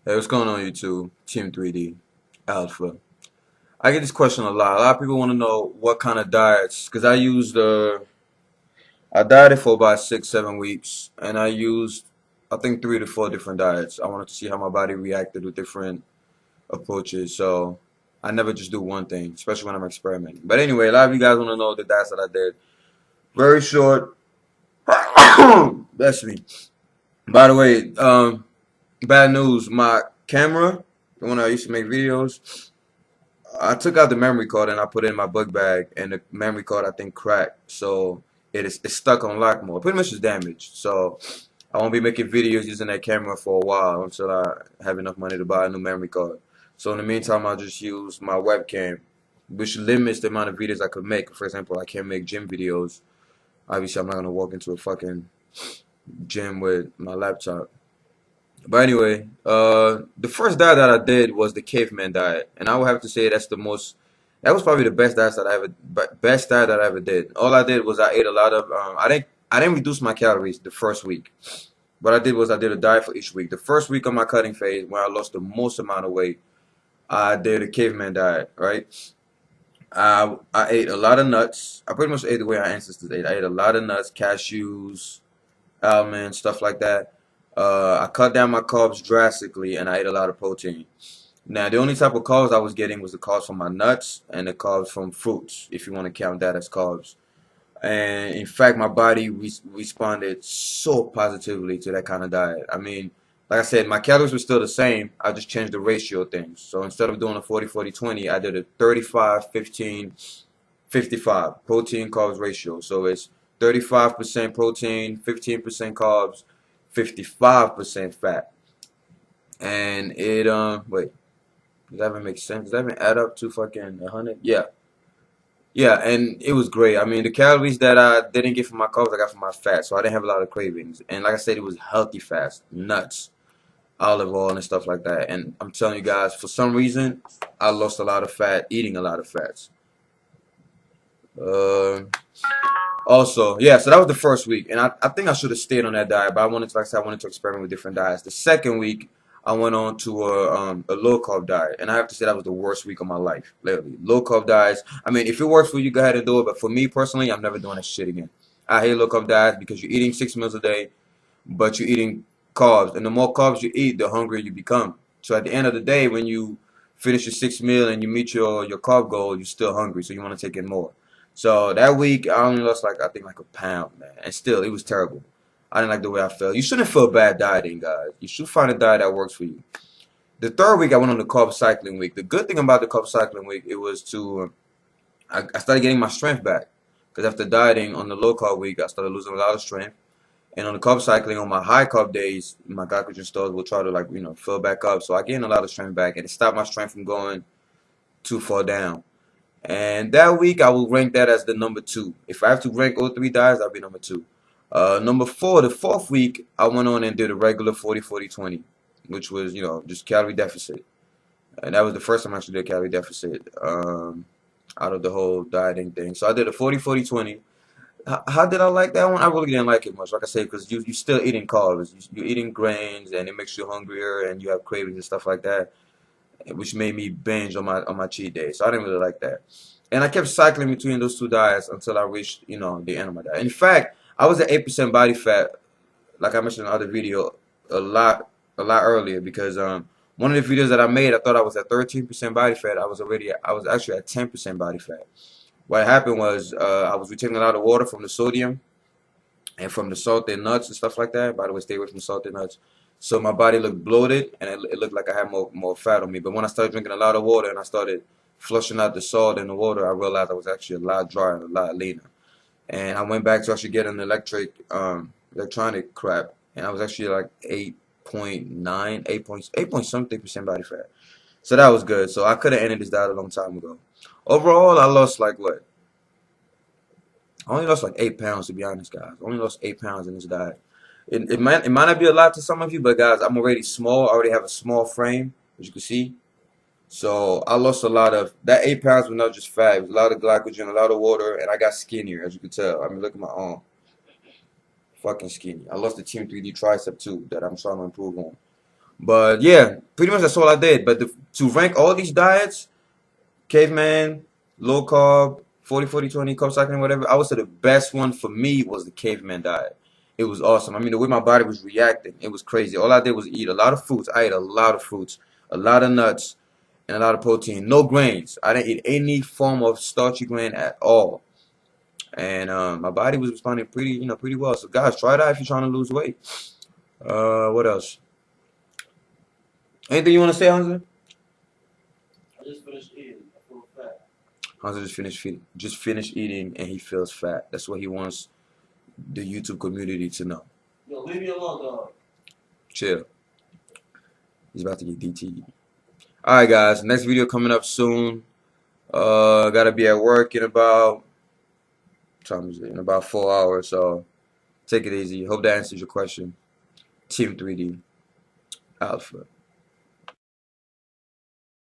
Hey, what's going on YouTube? Team 3D Alpha. I get this question a lot. A lot of people want to know what kind of diets, because I dieted for about 6, 7 weeks, and I used, I think 3 to 4 different diets. I wanted to see how my body reacted with different approaches. So I never just do one thing, especially when I'm experimenting. But anyway, a lot of you guys want to know the diets that I did. Very short. Bless me. By the way, bad news. My camera, the one I used to make videos. I took out the memory card and I put it in my book bag, and the memory card I think cracked, so it's stuck on lock mode. Pretty much it's damaged. So I won't be making videos using that camera for a while until I have enough money to buy a new memory card. So in the meantime, I'll just use my webcam, which limits the amount of videos I could make. For example, I can't make gym videos. Obviously, I'm not gonna walk into a fucking gym with my laptop. But anyway, the first diet that I did was the caveman diet, and I would have to say that was probably the best diet that I ever did. All I did was I ate a lot of, I didn't reduce my calories the first week. What I did was I did a diet for each week. The first week of my cutting phase, when I lost the most amount of weight, I did a caveman diet, right? I ate a lot of nuts. I pretty much ate the way our ancestors ate. I ate a lot of nuts, cashews, almonds, stuff like that. I cut down my carbs drastically, and I ate a lot of protein. Now, the only type of carbs I was getting was the carbs from my nuts and the carbs from fruits, if you want to count that as carbs. And in fact, my body responded so positively to that kind of diet. I mean, like I said, my calories were still the same. I just changed the ratio of things. So instead of doing a 40-40-20, I did a 35-15-55 protein carbs ratio. So it's 35% protein, 15% carbs, 55% fat. And wait, does that even make sense? Does that even add up to fucking 100? Yeah. Yeah, and it was great. I mean, the calories that I didn't get from my carbs, I got from my fat, so I didn't have a lot of cravings. And like I said, it was healthy fats, nuts, olive oil, and stuff like that. And I'm telling you guys, for some reason, I lost a lot of fat eating a lot of fats. Uh, Also, yeah, so that was the first week, and I think I should have stayed on that diet, but I wanted to, like I said, I wanted to experiment with different diets. The second week, I went on to a low carb diet, and I have to say that was the worst week of my life, literally. Low carb diets. I mean, if it works for you, go ahead and do it, but for me personally, I'm never doing that shit again. I hate low carb diets because you're eating 6 meals a day, but you're eating carbs, and the more carbs you eat, the hungrier you become. So at the end of the day, when you finish your 6 meal and you meet your carb goal, you're still hungry, so you want to take in more. So that week, I only lost like I think like a pound, man, and still it was terrible. I didn't like the way I felt. You shouldn't feel bad dieting, guys. You should find a diet that works for you. The third week, I went on the carb cycling week. The good thing about the carb cycling week, it was I started getting my strength back. Because after dieting on the low carb week, I started losing a lot of strength. And on the carb cycling, on my high carb days, my glycogen stores will try to like, fill back up. So I gained a lot of strength back, and it stopped my strength from going too far down. And that week, I will rank that as the number two. If I have to rank all three diets, I'll be number two. Number four, the fourth week, I went on and did a regular 40-40-20, which was, just calorie deficit. And that was the first time I actually did a calorie deficit out of the whole dieting thing. So I did a 40-40-20. How did I like that one? I really didn't like it much. Like I say, because you're still eating carbs. You're eating grains, and it makes you hungrier, and you have cravings and stuff like that, which made me binge on my cheat day. So I didn't really like that. And I kept cycling between those two diets until I reached, the end of my diet. In fact, I was at 8% body fat, like I mentioned in the other video, a lot earlier because one of the videos that I made, I thought I was at 13% body fat. I was actually at 10% body fat. What happened was I was retaining a lot of water from the sodium and from the salted nuts and stuff like that. By the way, stay away from salted nuts. So my body looked bloated, and it looked like I had more fat on me. But when I started drinking a lot of water and I started flushing out the salt in the water, I realized I was actually a lot drier and a lot leaner. And I went back to actually get an electronic crap, and I was actually like 8.9, 8 point something% body fat. So that was good. So I could have ended this diet a long time ago. Overall, I lost like what? I only lost like 8 pounds, to be honest, guys. I only lost 8 pounds in this diet. It might not be a lot to some of you, but guys, I'm already small. I already have a small frame, as you can see. So I lost a lot of that 8 pounds was not just fat. It was a lot of glycogen, a lot of water, and I got skinnier, as you can tell. I mean, look at my arm, fucking skinny. I lost the Team 3D tricep too that I'm trying to improve on. But yeah, pretty much that's all I did. But to rank all these diets, caveman, low carb, 40-40-20, carb cycling, whatever, I would say the best one for me was the caveman diet. It was awesome. I mean, the way my body was reacting, it was crazy. All I did was eat a lot of fruits. I ate a lot of fruits, a lot of nuts, and a lot of protein. No grains. I didn't eat any form of starchy grain at all. And my body was responding pretty well. So guys, try that if you're trying to lose weight. What else? Anything you want to say, Hansa? I just finished eating. I feel fat. Hansa just finished eating, and he feels fat. That's what he wants the YouTube community to know. Yo, leave me alone, dog. Chill. He's about to get DT. Alright guys, next video coming up soon. Gotta be at work in about time is it? In about 4 hours, so take it easy. Hope that answers your question. Team 3D Alpha.